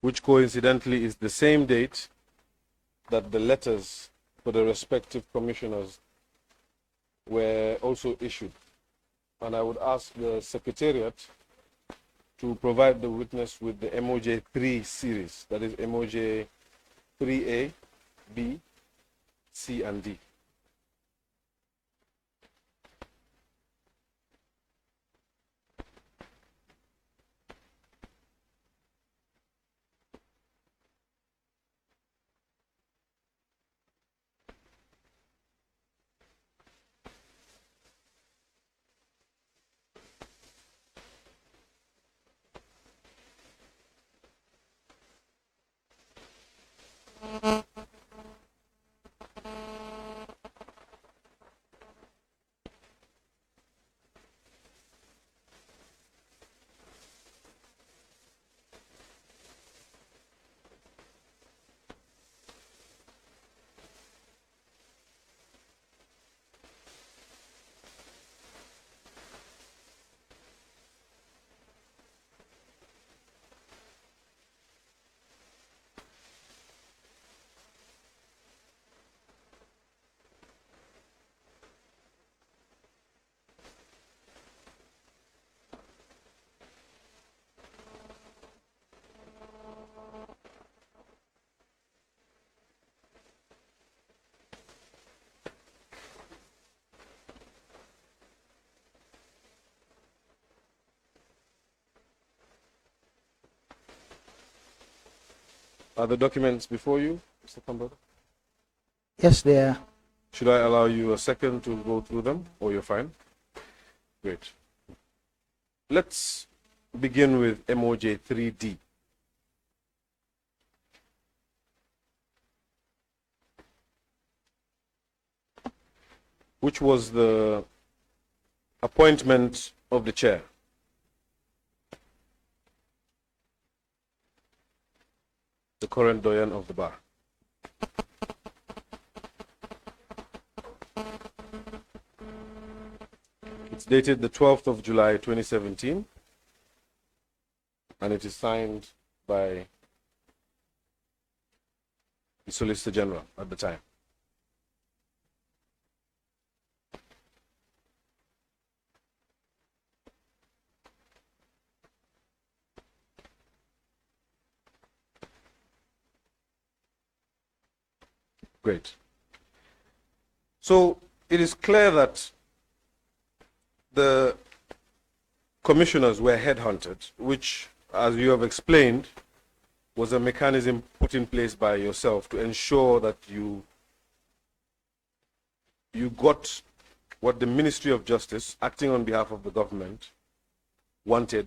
which coincidentally is the same date that the letters for the respective commissioners were also issued. And I would ask the Secretariat to provide the witness with the MOJ 3 series, that is MOJ 3A, B, C, and D. Are the documents before you, Mr. Tambedou? Yes, they are. Should I allow you a second to go through them, or you're fine? Great. Let's begin with MOJ 3D. Which was the appointment of the chair. The current doyen of the bar. It's dated the 12th of July 2017, and it is signed by the Solicitor General at the time. Great. So it is clear that the commissioners were headhunted, which, as you have explained, was a mechanism put in place by yourself to ensure that you got what the Ministry of Justice, acting on behalf of the government, wanted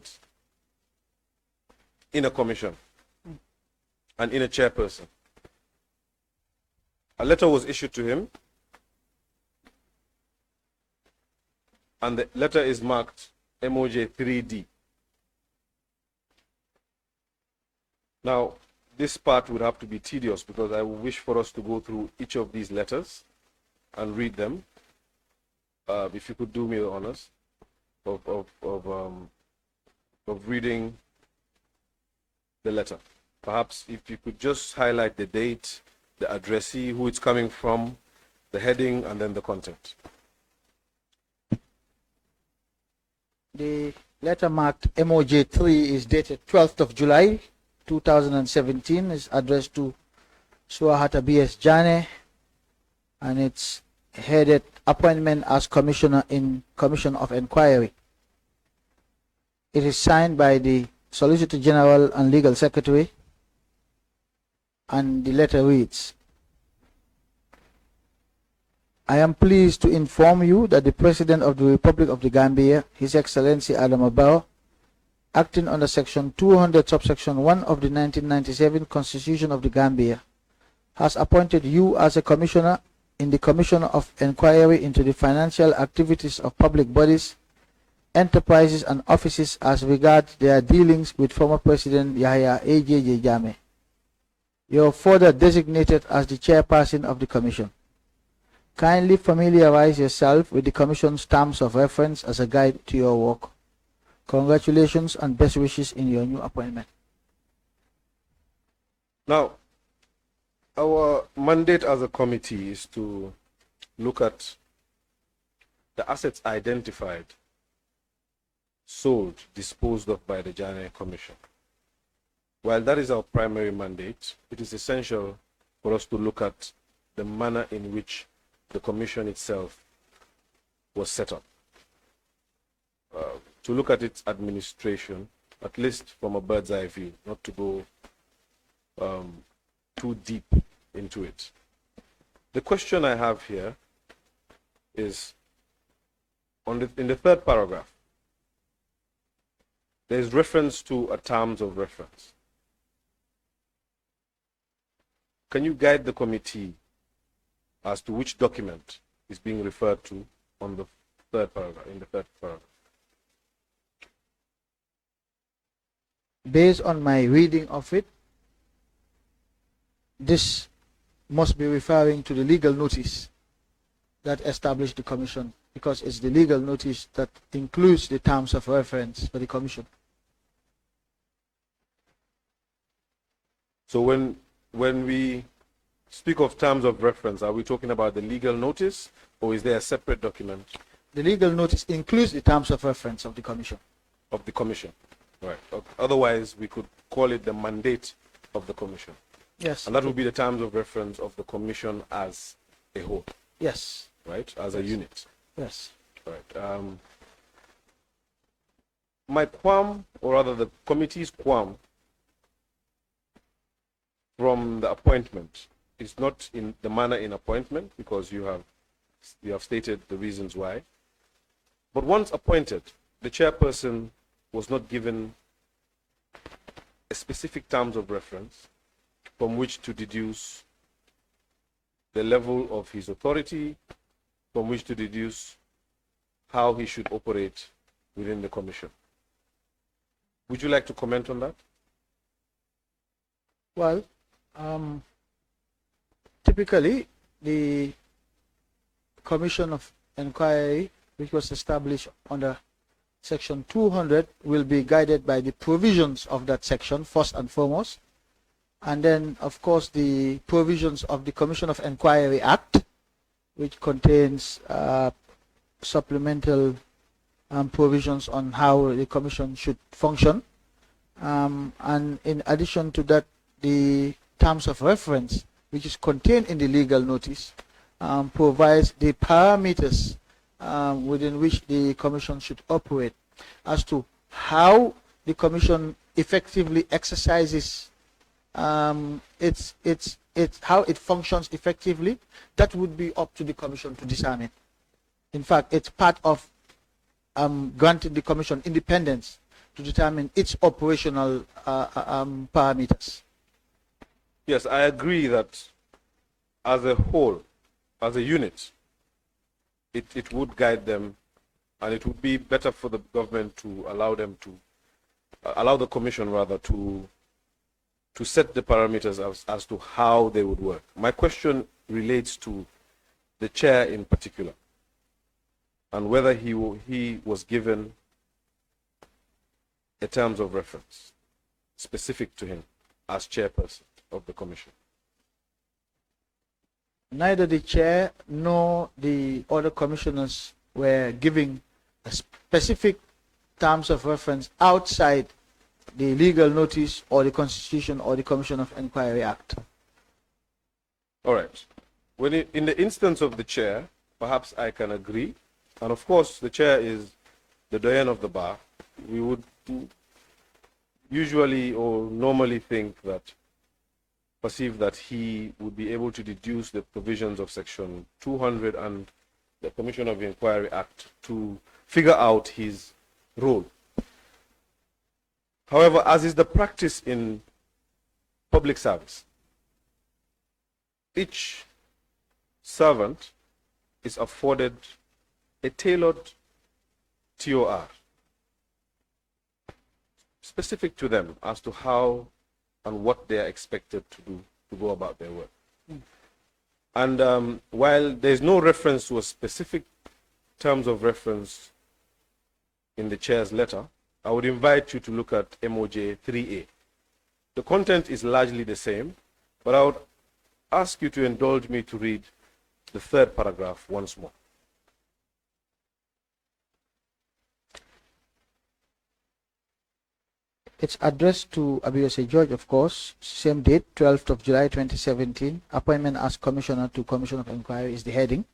in a commission and in a chairperson. A letter was issued to him, and the letter is marked MOJ 3D. Now, this part would have to be tedious because I wish for us to go through each of these letters and read them. If you could do me the honors of reading the letter. Perhaps if you could just highlight the date, the addressee, who it's coming from, the heading, and then the content. The letter marked MOJ 3 is dated 12th of July 2017. It's addressed to Suahata B.S. Jane, and it's headed Appointment as Commissioner in Commission of Inquiry. It is signed by the Solicitor General and Legal Secretary, and the letter reads, I am pleased to inform you that the President of the Republic of the Gambia, His Excellency Abubacarr, acting under Section 200, subsection 1 of the 1997 Constitution of the Gambia, has appointed you as a commissioner in the Commission of Inquiry into the financial activities of public bodies, enterprises, and offices as regards their dealings with former President Yahya A.J.J. Jammeh. You are further designated as the chairperson of the Commission. Kindly familiarize yourself with the Commission's terms of reference as a guide to your work. Congratulations and best wishes in your new appointment. Now, our mandate as a committee is to look at the assets identified, sold, disposed of by the January Commission. While that is our primary mandate, it is essential for us to look at the manner in which the Commission itself was set up. To look at its administration, at least from a bird's eye view, not to go too deep into it. The question I have here is, in the third paragraph, there is reference to a terms of reference. Can you guide the committee as to which document is being referred to on the third paragraph, in the third paragraph? Based on my reading of it, this must be referring to the legal notice that established the commission, because it's the legal notice that includes the terms of reference for the commission. So when we speak of terms of reference, are we talking about the legal notice, or is there a separate document? The legal notice includes the terms of reference of the commission. Of the commission, right. Otherwise, we could call it the mandate of the commission. Yes. And that would be the terms of reference of the commission as a whole. Yes. Right, as a unit. Yes. Right. My qualm, or rather the committee's qualm, from the appointment is not in the manner in appointment, because you have stated the reasons why. But once appointed, the chairperson was not given a specific terms of reference from which to deduce the level of his authority, from which to deduce how he should operate within the commission. Would you like to comment on that? Well, typically the Commission of Inquiry, which was established under Section 200, will be guided by the provisions of that section first and foremost, and then of course the provisions of the Commission of Inquiry Act, which contains supplemental provisions on how the commission should function, and in addition to that, the terms of reference, which is contained in the legal notice, provides the parameters within which the commission should operate as to how the commission effectively exercises how it functions effectively. That would be up to the commission to determine. In fact, it's part of granting the commission independence to determine its operational parameters. Yes, I agree that as a whole, as a unit, it would guide them, and it would be better for the government to allow the commission rather to set the parameters as to how they would work. My question relates to the chair in particular, and whether he was given a terms of reference specific to him as chairperson of the commission. Neither the chair nor the other commissioners were giving a specific terms of reference outside the legal notice or the Constitution or the Commission of Inquiry Act. All right. In the instance of the chair, perhaps I can agree. And of course, the chair is the doyen of the bar. We would usually or normally perceive that he would be able to deduce the provisions of Section 200 and the Commission of Inquiry Act to figure out his role. However, as is the practice in public service, each servant is afforded a tailored TOR specific to them as to how and what they are expected to do to go about their work. And while there's no reference to a specific terms of reference in the chair's letter, I would invite you to look at MOJ 3A. The content is largely the same, But I would ask you to indulge me to read the third paragraph once more. It's addressed to Abubacarr George, of course. Same date, 12th of July 2017. Appointment as Commissioner to Commission of Inquiry is the heading.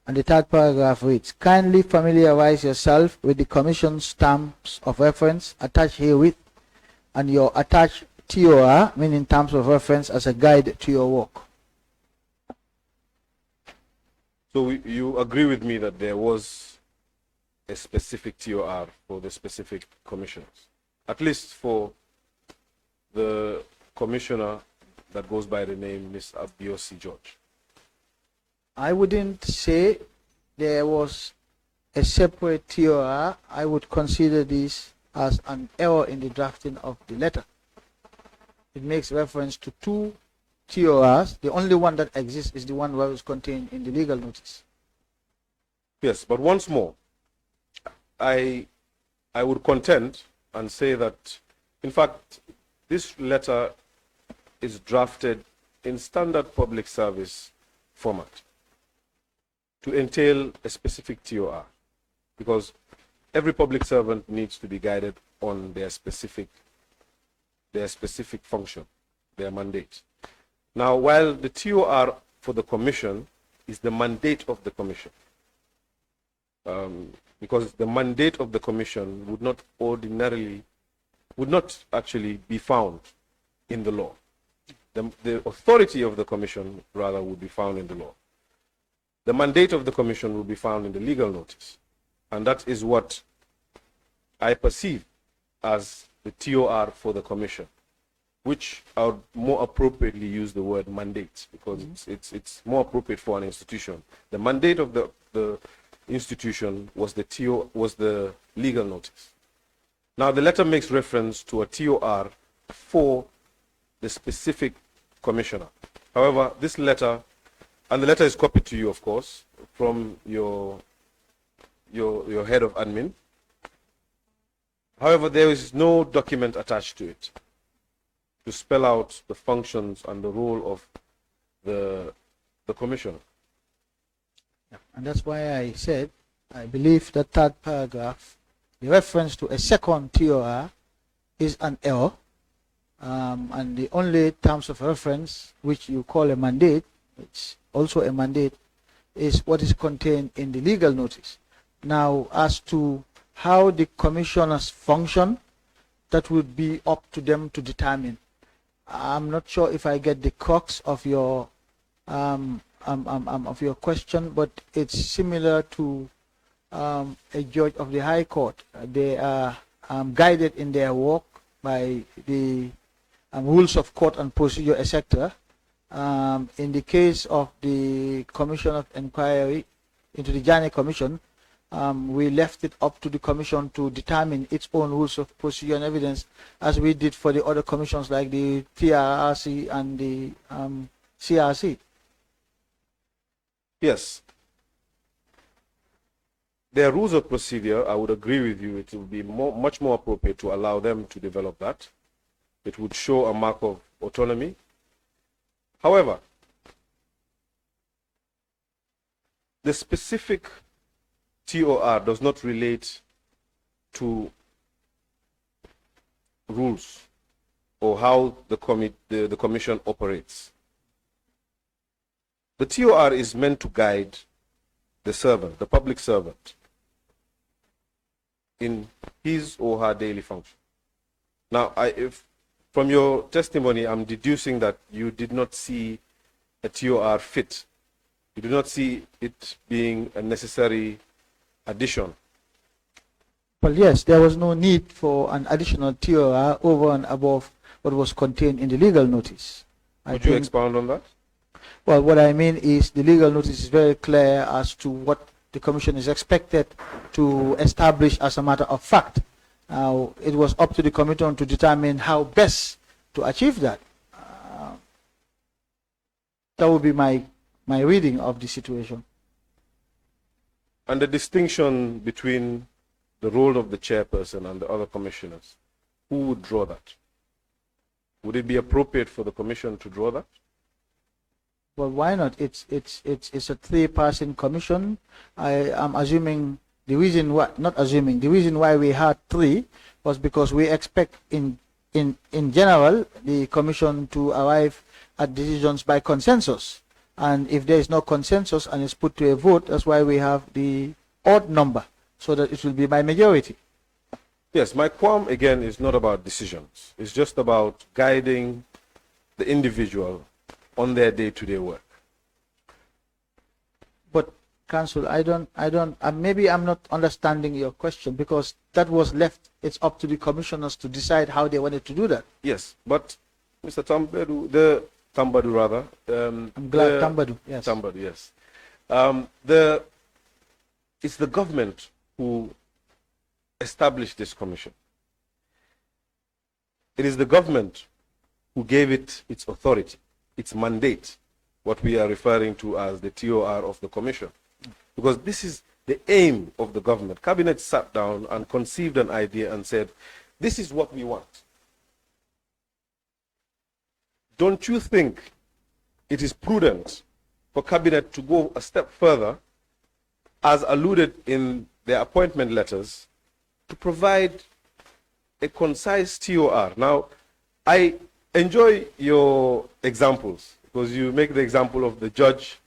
And the third paragraph reads, kindly familiarize yourself with the Commission's terms of reference attached herewith and your attached TOR, meaning terms of reference, as a guide to your work. So you agree with me that there was a specific TOR for the specific commissioners, at least for the commissioner that goes by the name Ms. Abubacarr George? I wouldn't say there was a separate TOR. I would consider this as an error in the drafting of the letter. It makes reference to two TORs. The only one that exists is the one where it's contained in the legal notice. Yes, but once more, I would contend and say that, in fact, this letter is drafted in standard public service format to entail a specific TOR, because every public servant needs to be guided on their specific function, their mandate. Now, while the TOR for the commission is the mandate of the commission, because the mandate of the commission would not actually be found in the law. The authority of the commission, rather, would be found in the law. The mandate of the commission will be found in the legal notice. And that is what I perceive as the TOR for the commission, which I would more appropriately use the word mandate, because it's more appropriate for an institution. The mandate of the institution was the legal notice. Now, the letter makes reference to a TOR for the specific commissioner. However, this letter, and the letter is copied to you, of course, from your head of admin. However, there is no document attached to it to spell out the functions and the role of the commissioner. Yeah, and that's why I said I believe that third paragraph, the reference to a second TOR, is an error, and the only terms of reference, which you call a mandate, it's also a mandate, is what is contained in the legal notice. Now, as to how the commissioners function, that would be up to them to determine. I'm not sure if I get the crux of your question, but it's similar to a judge of the High Court. They are guided in their work by the rules of court and procedure, etc. In the case of the Commission of Inquiry into the Janneh Commission, we left it up to the commission to determine its own rules of procedure and evidence, as we did for the other commissions like the TRRC and the CRC. Yes. Their rules of procedure, I would agree with you, it would be much more appropriate to allow them to develop that. It would show a mark of autonomy. However, the specific TOR does not relate to rules or how the commission operates. The TOR is meant to guide the servant, the public servant, in his or her daily function. Now, if from your testimony, I'm deducing that you did not see a TOR fit. You do not see it being a necessary addition. Well, yes, there was no need for an additional TOR over and above what was contained in the legal notice. Could you expound on that? Well, what I mean is the legal notice is very clear as to what the commission is expected to establish as a matter of fact. Now, it was up to the commission to determine how best to achieve that. That would be my reading of the situation. And the distinction between the role of the chairperson and the other commissioners, who would draw that? Would it be appropriate for the commission to draw that? Well, why not? It's a three-person commission. I am assuming the reason why, not assuming, the reason why we had three was because we expect in general the commission to arrive at decisions by consensus. And if there is no consensus and it's put to a vote, that's why we have the odd number, so that it will be by majority. Yes, my qualm again is not about decisions. It's just about guiding the individual on their day-to-day work. But Council, maybe I'm not understanding your question, because that was left, it's up to the commissioners to decide how they wanted to do that. Yes, but Mr. Tambedou rather. I'm glad Tambedou, yes. Tambedou, yes. It's the government who established this commission. It is the government who gave it its authority, its mandate, what we are referring to as the TOR of the commission. Because this is the aim of the government. Cabinet sat down and conceived an idea and said, this is what we want. Don't you think it is prudent for Cabinet to go a step further, as alluded in their appointment letters, to provide a concise TOR? Now, I enjoy your examples, because you make the example of the judge,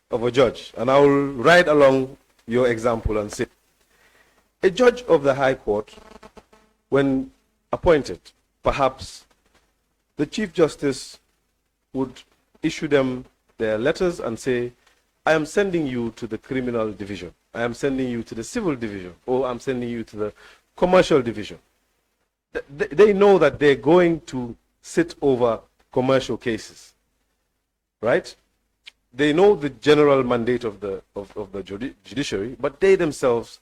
of a judge, and I will ride along your example and say, a judge of the High Court, when appointed, perhaps the Chief Justice would issue them their letters and say, I am sending you to the criminal division, I am sending you to the civil division, or I'm sending you to the commercial division. They know that they're going to sit over commercial cases, right? They know the general mandate of the judiciary, but they themselves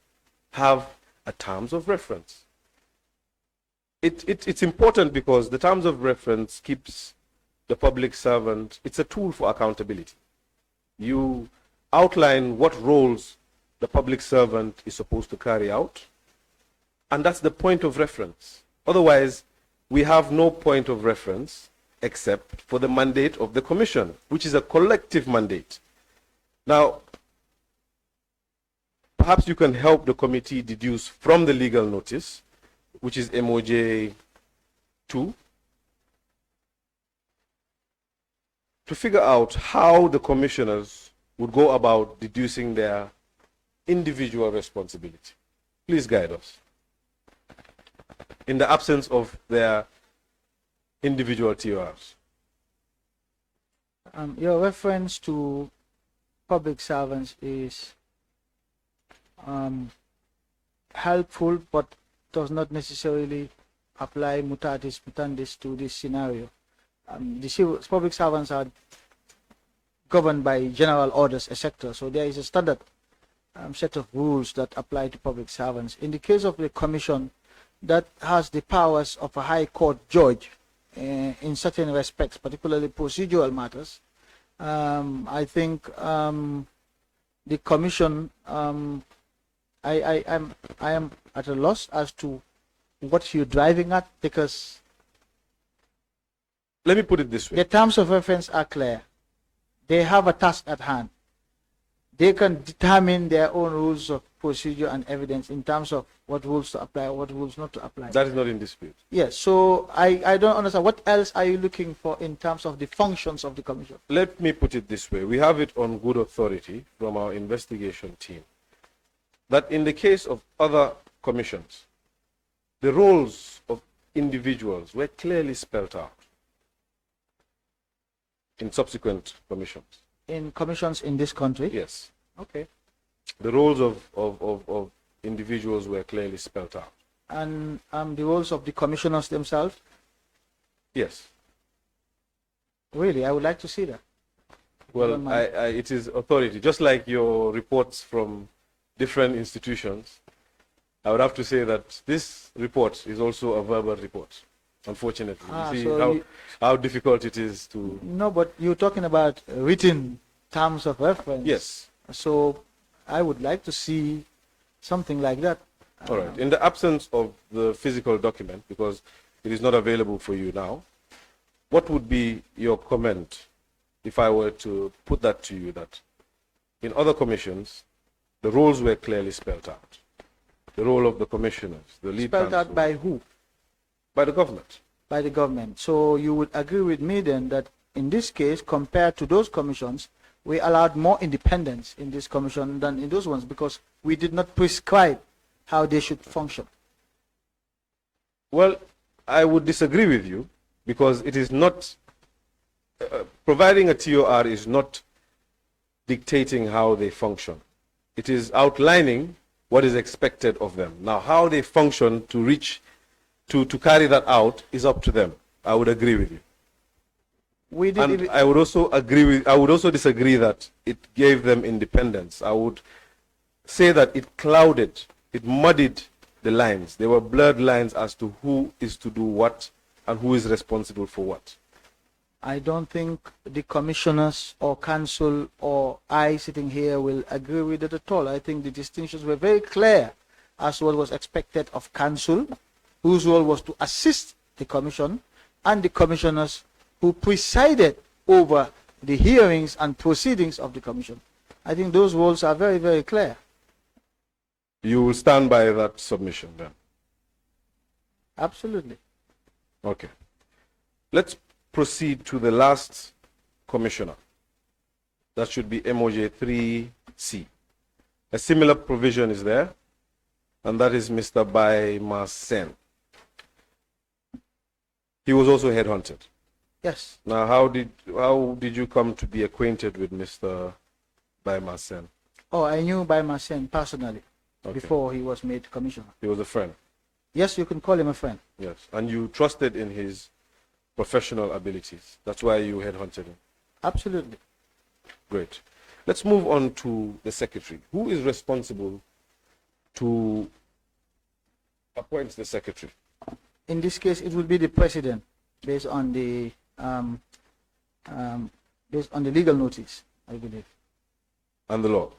have a terms of reference. It's important because the terms of reference keeps the public servant, it's a tool for accountability. You outline what roles the public servant is supposed to carry out, and that's the point of reference. Otherwise, we have no point of reference except for the mandate of the commission, which is a collective mandate. Now, perhaps you can help the committee deduce from the legal notice, which is MOJ 2, to figure out how the commissioners would go about deducing their individual responsibility. Please guide us. In the absence of their individual TORs. Your reference to public servants is helpful, but does not necessarily apply mutatis mutandis to this scenario. The public servants are governed by general orders, etc. So there is a standard set of rules that apply to public servants. In the case of the commission, that has the powers of a high court judge in certain respects, particularly procedural matters. I think the commission, I am at a loss as to what you're driving at, because let me put it this way. The terms of reference are clear. They have a task at hand. They can determine their own rules of procedure and evidence in terms of what rules to apply, what rules not to apply. That is not in dispute. Yes, so I don't understand. What else are you looking for in terms of the functions of the commission? Let me put it this way. We have it on good authority from our investigation team that in the case of other commissions, the roles of individuals were clearly spelled out in subsequent commissions. In commissions in this country? Yes. Okay. The roles of individuals were clearly spelled out. And the roles of the commissioners themselves? Yes. Really? I would like to see that. Well, it is authority. Just like your reports from different institutions, I would have to say that this report is also a verbal report, unfortunately. You see so how difficult it is to... No, but you're talking about written terms of reference. Yes. So I would like to see something like that. All right. In the absence of the physical document, because it is not available for you now, what would be your comment if I were to put that to you, that in other commissions, the roles were clearly spelled out? The role of the commissioners, the lead Spelled counsel, out by who? by the government. By the government. So you would agree with me then that in this case, compared to those commissions, we allowed more independence in this commission than in those ones, because we did not prescribe how they should function. Well, I would disagree with you, because it is not, providing a TOR is not dictating how they function. It is outlining what is expected of them. Now, how they function to reach, to carry that out is up to them. I would agree with you. We did. And I would also agree with, I would also disagree that it gave them independence. I would say that it clouded, it muddied the lines. There were blurred lines as to who is to do what and who is responsible for what. I don't think the commissioners or council or I sitting here will agree with it at all. I think the distinctions were very clear as to what was expected of council, whose role was to assist the commission, and the commissioners who presided over the hearings and proceedings of the commission. I think those roles are very, very clear. You will stand by that submission then? Absolutely. Okay. Let's proceed to the last commissioner. That should be MOJ 3C. A similar provision is there, and that is Mr. Baimasen. He was also headhunted. Yes. Now, how did you come to be acquainted with Mr. Baimasen? Oh, I knew Baimasen personally before he was made commissioner. He was a friend. Yes, you can call him a friend. Yes, and you trusted in his professional abilities. That's why you headhunted him. Absolutely. Great. Let's move on to the secretary. Who is responsible to appoint the secretary? In this case, it will be the president, based on the legal notice, I believe. And the law?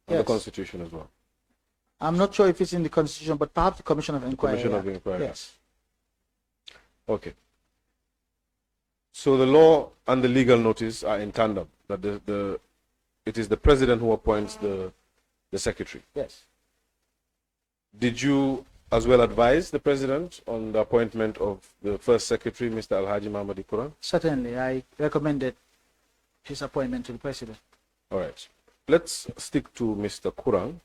And Yes. the constitution as well? I'm not sure if it's in the constitution, but perhaps the commission of inquiry. Commission of inquiry. Yes. Okay. So the law and the legal notice are in tandem, that it is the president who appoints the secretary. Yes. Did you as well advise the president on the appointment of the first secretary, Mr. Alhaji Mahmoud Quran? Certainly, I recommended his appointment to the president. All right. Let's stick to Mr. Quran.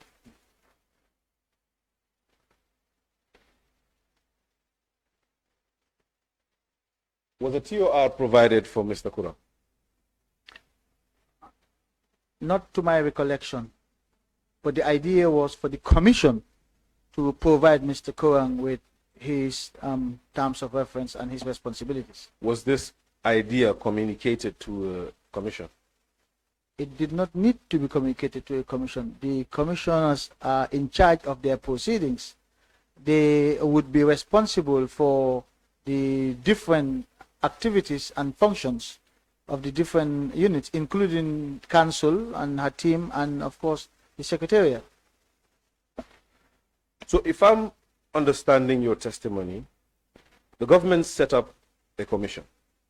Was a TOR provided for Mr. Quran? Not to my recollection, but the idea was for the commission to provide Mr. Kurang with his terms of reference and his responsibilities. Was this idea communicated to the commission? It did not need to be communicated to a commission. The commissioners are in charge of their proceedings. They would be responsible for the different activities and functions of the different units, including council and her team, and of course the secretariat. So if I'm understanding your testimony, the government set up a commission,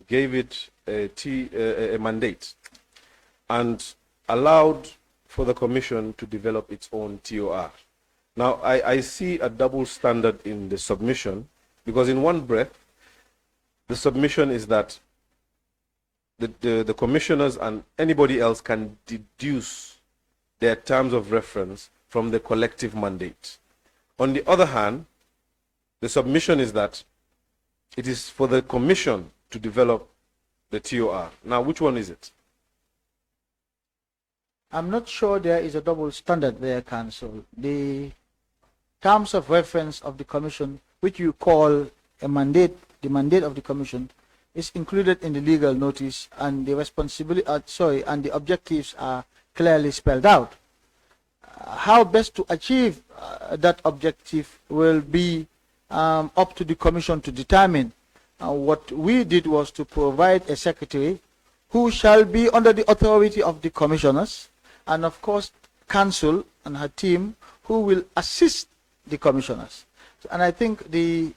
gave it a mandate, and allowed for the commission to develop its own TOR. Now, I see a double standard in the submission, because in one breath, the submission is that the commissioners and anybody else can deduce their terms of reference from the collective mandate. On the other hand, the submission is that it is for the commission to develop the TOR. Now, which one is it? I'm not sure there is a double standard there, Council. The terms of reference of the commission, which you call a mandate, the mandate of the commission, is included in the legal notice, and the responsibility, and the objectives are clearly spelled out. How best to achieve that objective will be up to the commission to determine. What we did was to provide a secretary who shall be under the authority of the commissioners, and of course council and her team who will assist the commissioners. And I think the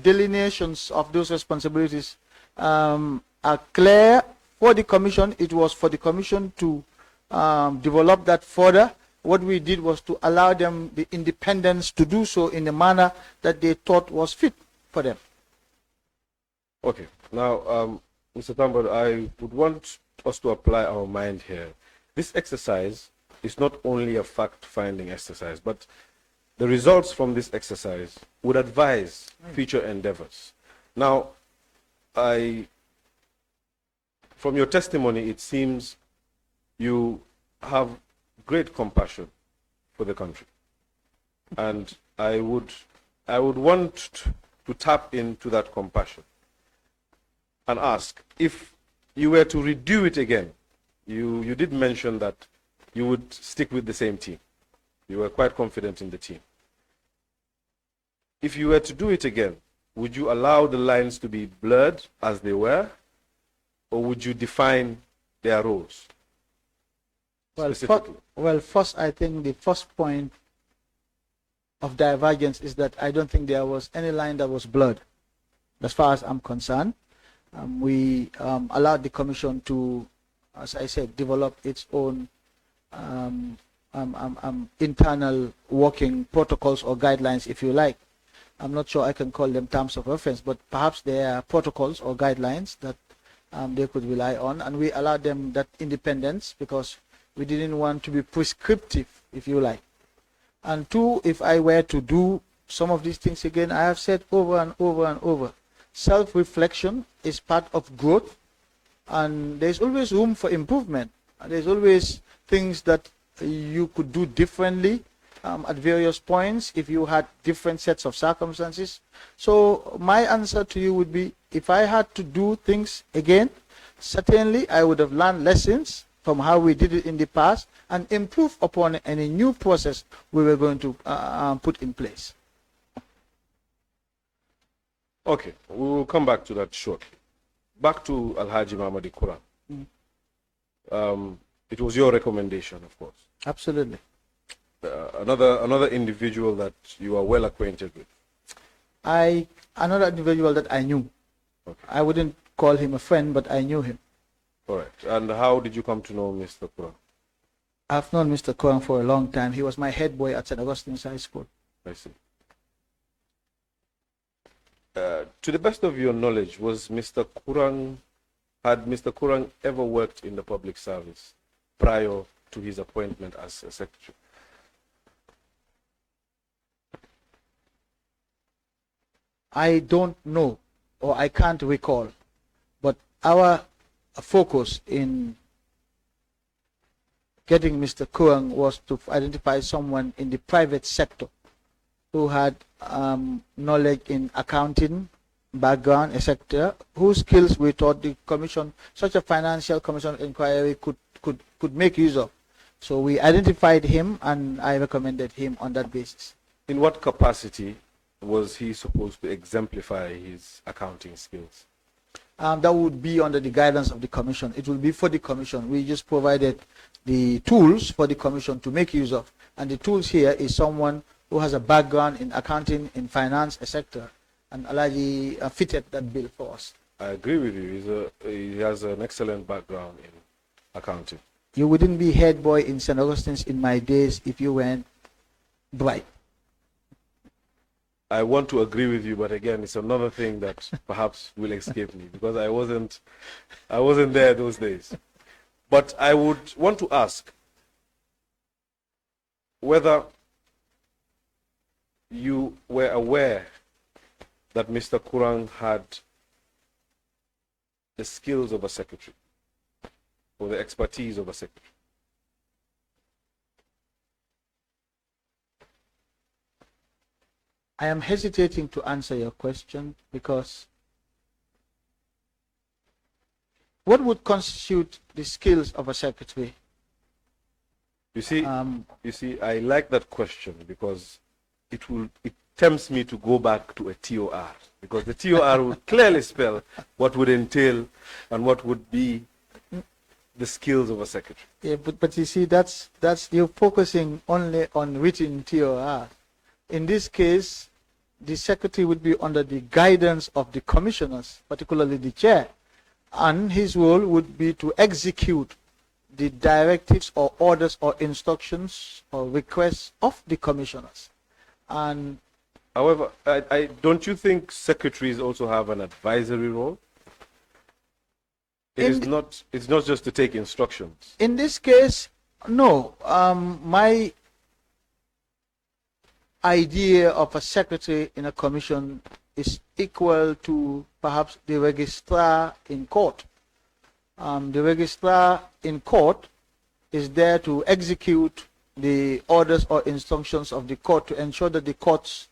delineations of those responsibilities are clear for the commission. It was for the commission to develop that further. What we did was to allow them the independence to do so in a manner that they thought was fit for them. Okay. Now, Mr. Tambedou, I would want us to apply our mind here. This exercise is not only a fact-finding exercise, but the results from this exercise would advise future endeavors. Now, from your testimony, it seems you have great compassion for the country. And I would want to tap into that compassion and ask, if you were to redo it again, you did mention that you would stick with the same team. You were quite confident in the team. If you were to do it again, would you allow the lines to be blurred as they were, or would you define their roles? Well, first, I think the first point of divergence is that I don't think there was any line that was blurred. As far as I'm concerned, we allowed the commission to, as I said, develop its own internal working protocols or guidelines, if you like. I'm not sure I can call them terms of reference, but perhaps they are protocols or guidelines that they could rely on, and we allowed them that independence because we didn't want to be prescriptive, if you like. And two, if I were to do some of these things again, I have said over and over and over, self-reflection is part of growth, and there's always room for improvement. There's always things that you could do differently at various points if you had different sets of circumstances. So my answer to you would be, if I had to do things again, certainly I would have learned lessons from how we did it in the past and improve upon any new process we were going to put in place. Okay, we will come back to that shortly. Back to Alhaji Mamadi Quran. It was your recommendation, of course. Absolutely. Another individual that you are well acquainted with. Another individual that I knew. Okay. I wouldn't call him a friend, but I knew him. All right. And how did you come to know Mr. Quran? I've known Mr. Quran for a long time. He was my head boy at St. Augustine's High School. I see. To the best of your knowledge, had Mr. Quran ever worked in the public service prior to his appointment as a secretary? I don't know, or I can't recall, but our focus in getting Mr. Quran was to identify someone in the private sector who had knowledge in accounting background, etc., whose skills we thought the commission, such a financial commission inquiry could make use of. So we identified him, and I recommended him on that basis. In what capacity was he supposed to exemplify his accounting skills? That would be under the guidance of the commission. It will be for the commission. We just provided the tools for the commission to make use of. And the tools here is someone who has a background in accounting, in finance, etc. And Alaji fitted that bill for us. I agree with you. He has an excellent background in accounting. You wouldn't be head boy in St. Augustine's in my days if you weren't bright. I want to agree with you, but again, it's another thing that perhaps will escape me because I wasn't there those days. But I would want to ask whether you were aware that Mr. Quran had the skills of a secretary or the expertise of a secretary. I am hesitating to answer your question because what would constitute the skills of a secretary? You see, I like that question because it tempts me to go back to a TOR, because the TOR would clearly spell what would entail and what would be the skills of a secretary. Yeah, but you see, that's you're focusing only on written TOR. In this case, the secretary would be under the guidance of the commissioners, particularly the chair, and his role would be to execute the directives or orders or instructions or requests of the commissioners. And however, don't you think secretaries also have an advisory role? It's not just to take instructions. in this case, no. My idea of a secretary in a commission is equal to perhaps the registrar in court. The registrar in court is there to execute the orders or instructions of the court to ensure that the court's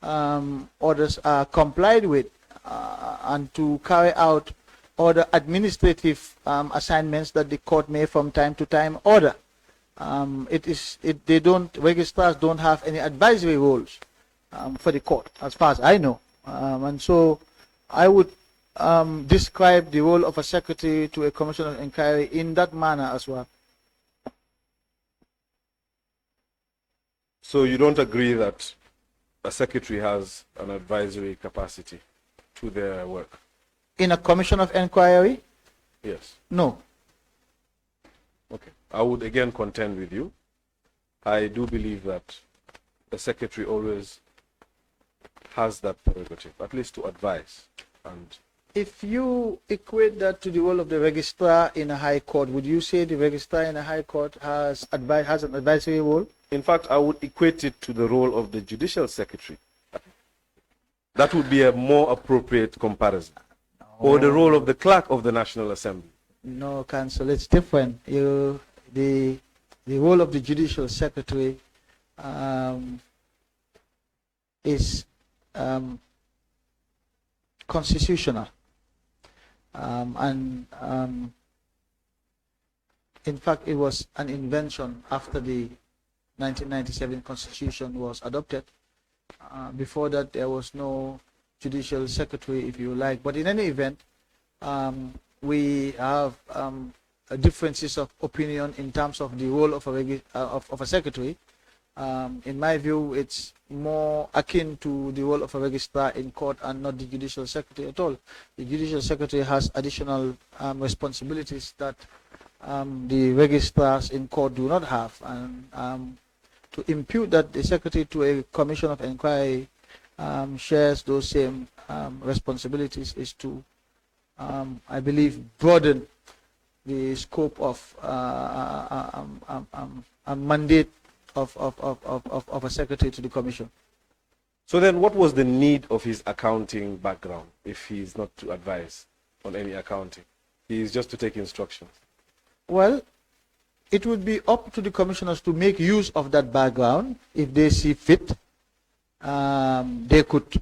orders are complied with, and to carry out other administrative assignments that the court may from time to time order. Registrars don't have any advisory roles for the court, as far as I know. And so I would describe the role of a secretary to a commission of inquiry in that manner as well. So you don't agree that a secretary has an advisory capacity to their work? In a commission of inquiry? Yes. No. Okay. I would again contend with you. I do believe that the secretary always has that prerogative, at least to advise. And if you equate that to the role of the registrar in a high court, would you say the registrar in a high court has an advisory role? in fact, I would equate it to the role of the judicial secretary. That would be a more appropriate comparison. Or the role of the clerk of the National Assembly. No, Council, it's different. The role of the judicial secretary is constitutional, and in fact, it was an invention after the 1997 Constitution was adopted. Before that, there was no judicial secretary, if you like. But in any event, we have differences of opinion in terms of the role of a secretary. In my view, it's more akin to the role of a registrar in court and not the judicial secretary at all. The judicial secretary has additional responsibilities that the registrars in court do not have. And to impute that the secretary to a commission of inquiry shares those same responsibilities is to, I believe, broaden the scope of a mandate of a secretary to the commission. So then what was the need of his accounting background if he is not to advise on any accounting? He is just to take instructions. Well, it would be up to the commissioners to make use of that background if they see fit. They could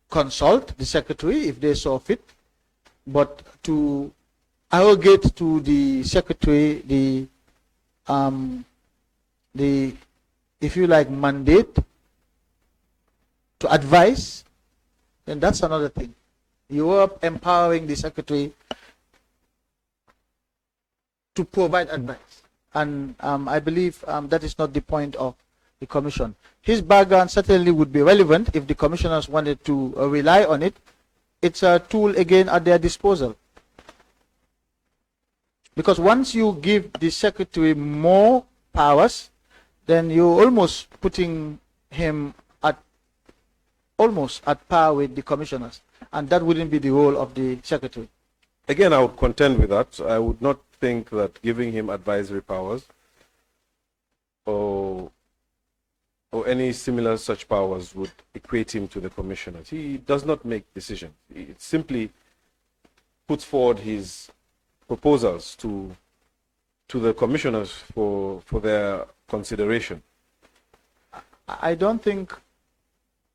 consult the secretary if they saw fit, but to arrogate to the secretary the if you like mandate to advise, then that's another thing. You are empowering the secretary to provide advice, and I believe that is not the point of the commission. His background certainly would be relevant if the commissioners wanted to rely on it. It's a tool again at their disposal. Because once you give the secretary more powers, then you're almost putting him almost at par with the commissioners, and that wouldn't be the role of the secretary. Again, I would contend with that. I would not think that giving him advisory powers or any similar such powers would equate him to the commissioners. He does not make decisions. He simply puts forward his proposals to the commissioners for their consideration. I don't think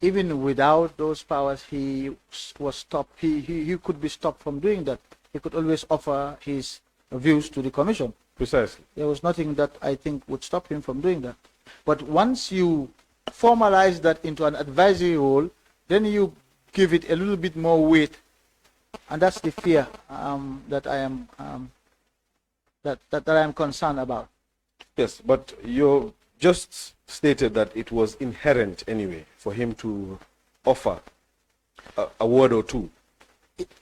even without those powers he was stopped. He could be stopped from doing that. He could always offer his views to the commission. Precisely. There was nothing that I think would stop him from doing that. But once you formalize that into an advisory role, then you give it a little bit more weight, and that's the fear that I am that I am concerned about. Yes, but you just stated that it was inherent anyway for him to offer a word or two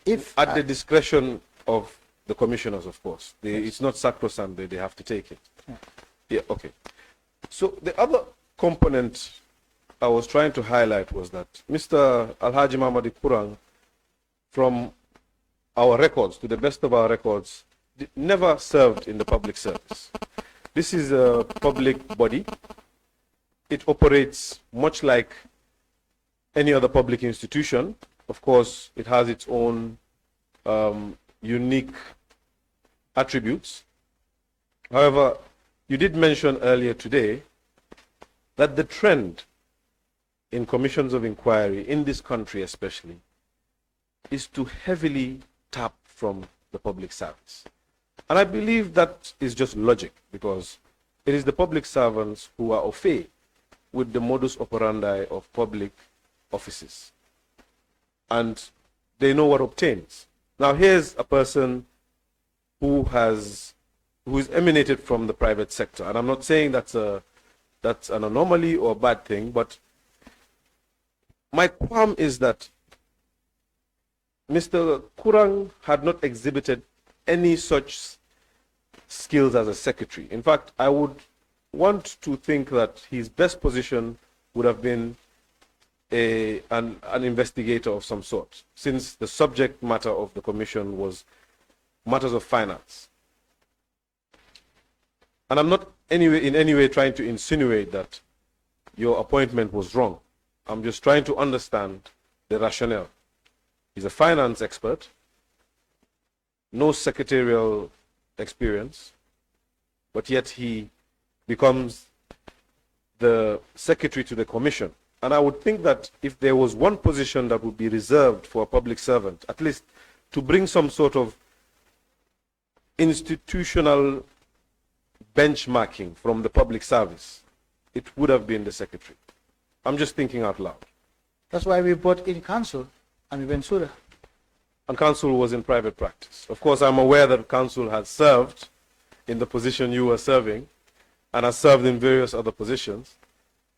If at the discretion of the commissioners, of course. It's not sacrosanct, they have to take it. Yeah, okay. So the other component I was trying to highlight was that Mr. Alhaji Mamadi Kurang, from our records, to the best of our records, never served in the public service. This is a public body. It operates much like any other public institution. Of course, it has its own unique attributes. However, you did mention earlier today that the trend in commissions of inquiry, in this country especially, is to heavily tap from the public service. And I believe that is just logic, because it is the public servants who are au fait with the modus operandi of public offices. And they know what obtains. Now here's a person who is emanated from the private sector. And I'm not saying that's an anomaly or a bad thing, but my qualm is that Mr. Kurang had not exhibited any such skills as a secretary. In fact, I would want to think that his best position would have been an investigator of some sort, since the subject matter of the commission was matters of finance. And I'm not in any way trying to insinuate that your appointment was wrong. I'm just trying to understand the rationale. He's a finance expert, no secretarial experience, but yet he becomes the secretary to the commission. And I would think that if there was one position that would be reserved for a public servant, at least to bring some sort of institutional benchmarking from the public service, it would have been the secretary. I'm just thinking out loud. That's why we brought in counsel and Bensouda. And counsel was in private practice. Of course, I'm aware that counsel has served in the position you were serving and has served in various other positions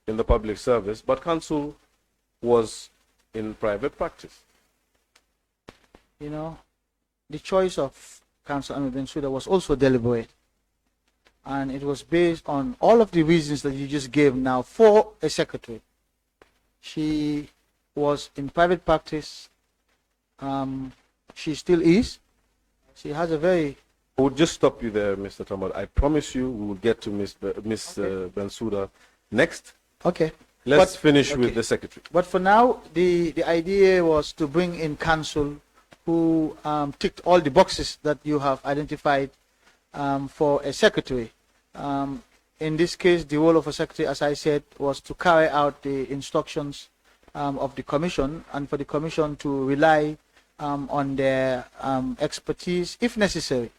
in the public service, but counsel was in private practice. You know, the choice of counsel Ami Bensouda was also deliberate. And it was based on all of the reasons that you just gave now for a secretary. She was in private practice. She still is. She has a very... I would just stop you there, Mr. Tambedou. I promise you we will get to Miss Bensouda next. Okay. Let's finish with the secretary. But for now, the idea was to bring in counsel who ticked all the boxes that you have identified for a secretary. In this case, the role of a secretary, as I said, was to carry out the instructions of the commission, and for the commission to rely on their expertise if necessary.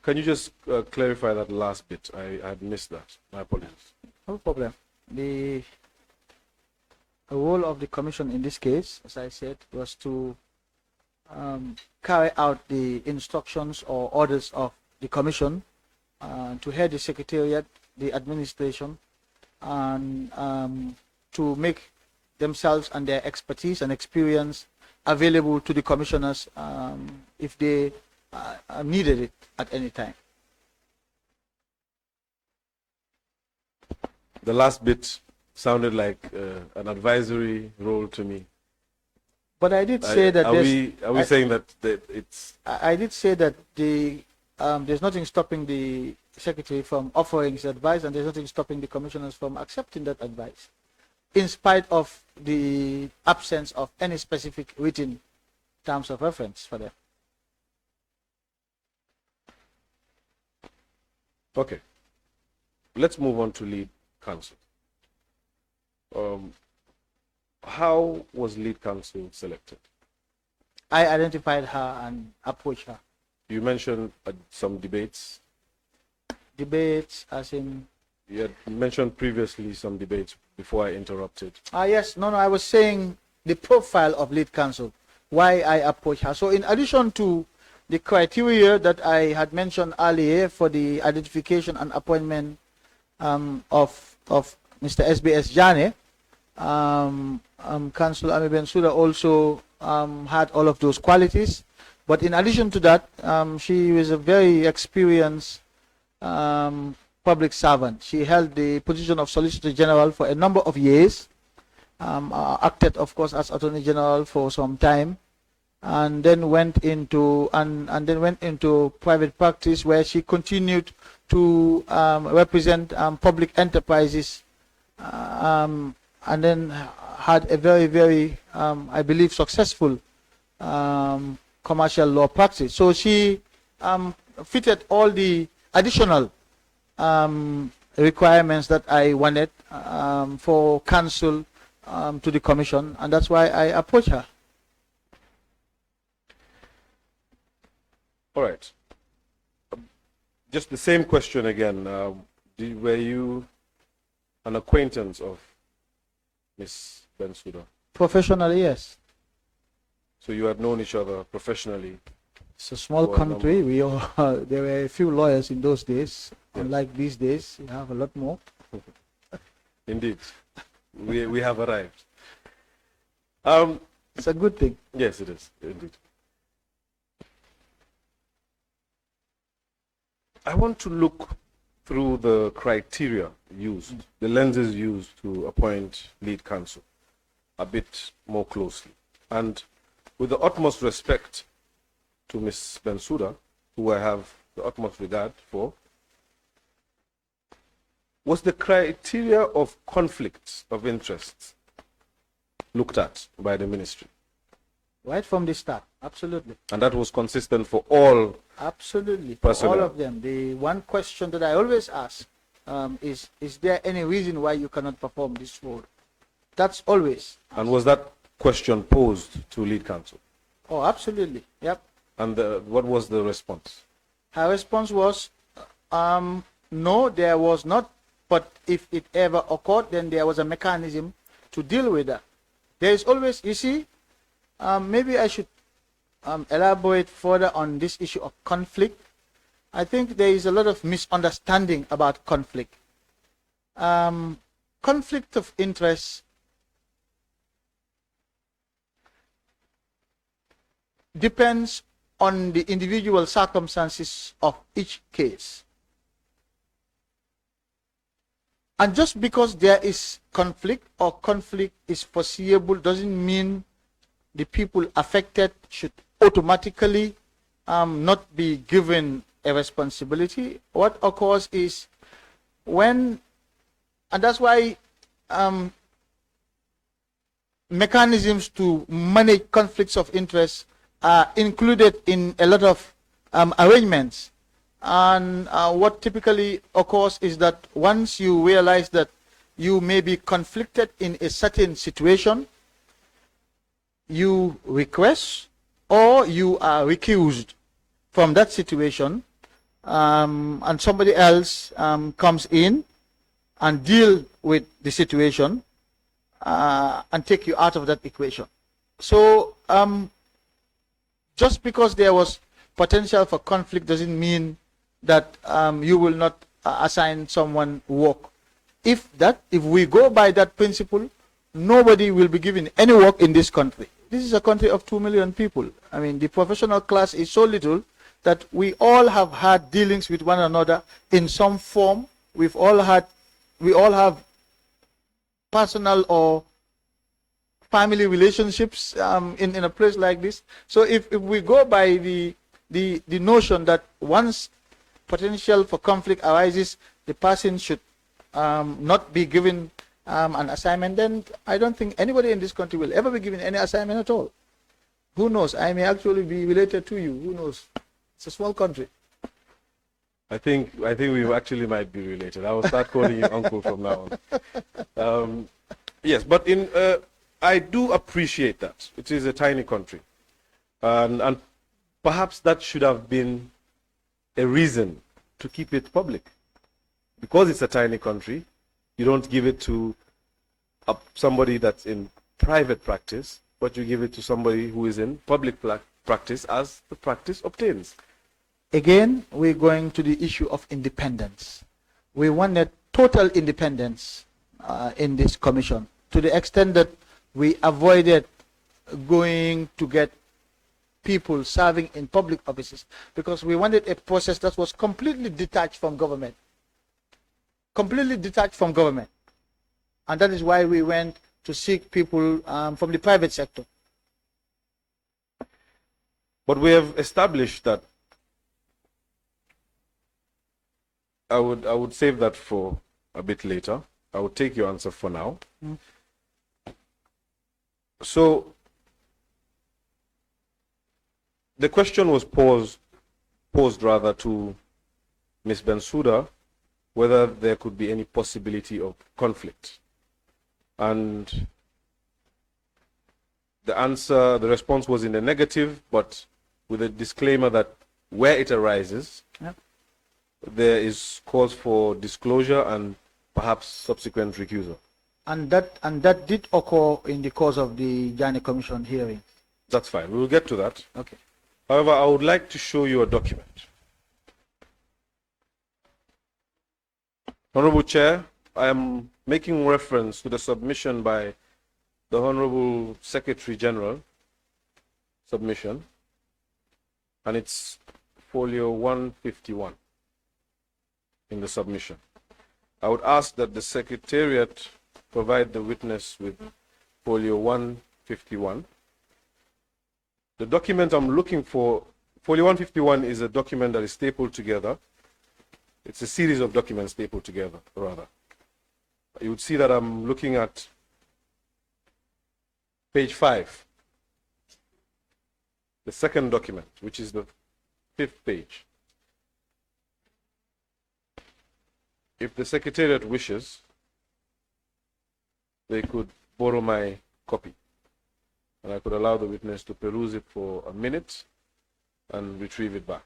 Can you just clarify that last bit? I had missed that. My apologies. No problem. The role of the commission in this case, as I said, was to carry out the instructions or orders of the commission, to head the secretariat, the administration, and to make themselves and their expertise and experience available to the commissioners if they needed it at any time. The last bit sounded like an advisory role to me. But I did say that are we saying that it's... I did say that there's nothing stopping the secretary from offering his advice, and there's nothing stopping the commissioners from accepting that advice, in spite of the absence of any specific written terms of reference for them. Okay. Let's move on to lead counsel. How was lead counsel selected? I identified her and approached her. You mentioned some debates. Debates as in... You had mentioned previously some debates before I interrupted. Yes, no, I was saying the profile of lead counsel, why I approached her. So in addition to the criteria that I had mentioned earlier for the identification and appointment of Mr. SBS Jane, Councillor Ami Bensouda also had all of those qualities. But in addition to that, she was a very experienced public servant. She held the position of Solicitor General for a number of years, acted, of course, as Attorney General for some time, and then went into private practice, where she continued to represent public enterprises, and then had a very, I believe, successful commercial law practice. So she fitted all the additional requirements that I wanted for counsel to the commission, and that's why I approached her. All right. Just the same question again. Were you an acquaintance of Miss Bensouda? Professionally, yes. So you had known each other professionally? It's a small country. We all, there were a few lawyers in those days. Yes. Unlike these days, we have a lot more. Indeed. We have arrived. It's a good thing. Yes, it is. Indeed. I want to look through the criteria used, the lenses used to appoint lead counsel a bit more closely. And with the utmost respect to Ms. Bensouda, who I have the utmost regard for, was the criteria of conflicts of interest looked at by the ministry? Right from the start, absolutely. And that was consistent for all? Absolutely, for personnel. all of them. The one question that I always ask is there any reason why you cannot perform this role? That's always. And was that question posed to lead counsel? Oh, absolutely, yep. And what was the response? Her response was, no, there was not, but if it ever occurred, then there was a mechanism to deal with that. There is always, you see, maybe I should elaborate further on this issue of conflict. I think there is a lot of misunderstanding about conflict. Conflict of interest depends on the individual circumstances of each case. And just because there is conflict or conflict is foreseeable doesn't mean the people affected should automatically not be given a responsibility. What occurs is when, and that's why mechanisms to manage conflicts of interest are included in a lot of arrangements. And what typically occurs is that once you realize that you may be conflicted in a certain situation, you request or you are recused from that situation, and somebody else comes in and deal with the situation and take you out of that equation. So just because there was potential for conflict doesn't mean that you will not assign someone work. If we go by that principle, nobody will be given any work in this country. This is a country of 2 million people. I mean, the professional class is so little that we all have had dealings with one another in some form. We all have personal or family relationships in a place like this. So if we go by the notion that once potential for conflict arises, the person should not be given an assignment, then I don't think anybody in this country will ever be given any assignment at all. Who knows? I may actually be related to you. Who knows? It's a small country. I think we actually might be related. I will start calling you uncle from now on. Yes, but I do appreciate that. It is a tiny country. And perhaps that should have been a reason to keep it public. Because it's a tiny country, you don't give it to somebody that's in private practice, but you give it to somebody who is in public practice as the practice obtains. Again, we're going to the issue of independence. We wanted total independence in this commission, to the extent that we avoided going to get people serving in public offices, because we wanted a process that was completely detached from government. Completely detached from government. And that is why we went to seek people from the private sector. But we have established that I would save that for a bit later. I would take your answer for now. So the question was posed rather to Ms. Bensouda, whether there could be any possibility of conflict. And the response was in the negative, but with a disclaimer that where it arises, there is cause for disclosure and perhaps subsequent recusal. And that did occur in the course of the Jani Commission hearing. That's fine. We will get to that. Okay. However, I would like to show you a document. Honorable Chair, I am making reference to the submission by the Honorable Secretary General submission, and it's folio 151 in the submission. I would ask that the Secretariat provide the witness with folio 151. The document I'm looking for, folio 151, is a document that is stapled together. It's a series of documents stapled together, rather. You would see that I'm looking at page 5, the second document, which is the 5th page. If the Secretariat wishes, they could borrow my copy, and I could allow the witness to peruse it for a minute and retrieve it back.